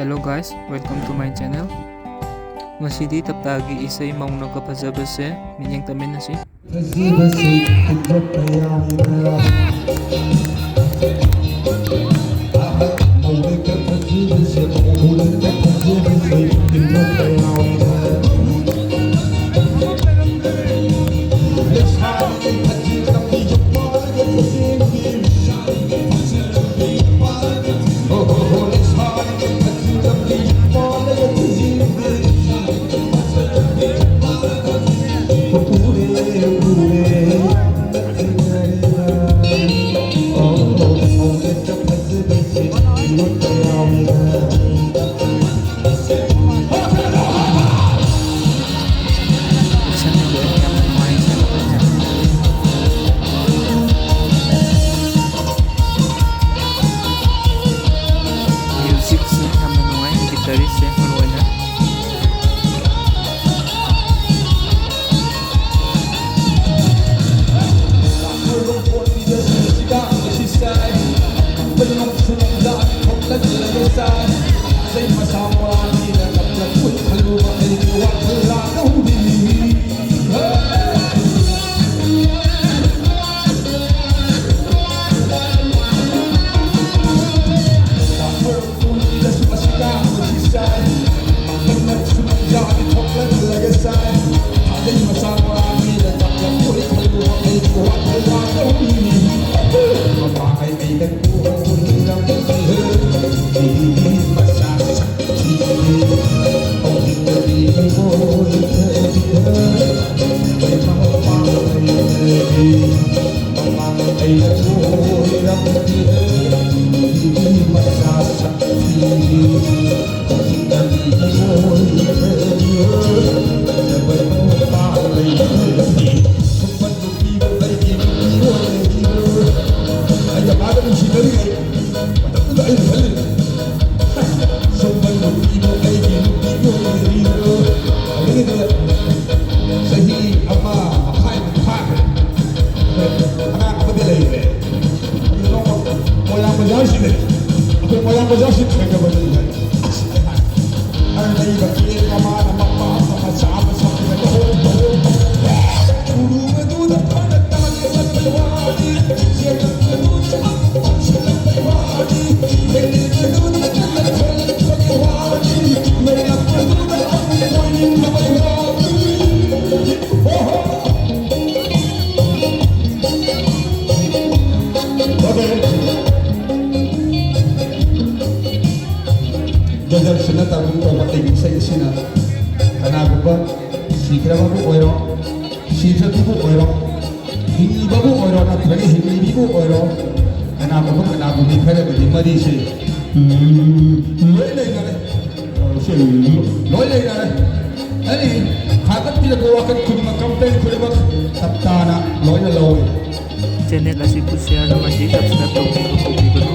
Hello guys, welcome to my channel. Ngasidi taptagi isay mauna ka pazabase, minyang tamin na si. Jajal sina tabu pating sa sina kana ba sikra babu oiro sikra bu oiro hindi babu oiro na thari hindi bu oiro kana bu ni phare bi mari se loi lai na re se loi lai na re ani khagat ti ko wakat khud ma campaign khud ba taptana loi na loi Channel asi ko share naman di subscribe to ko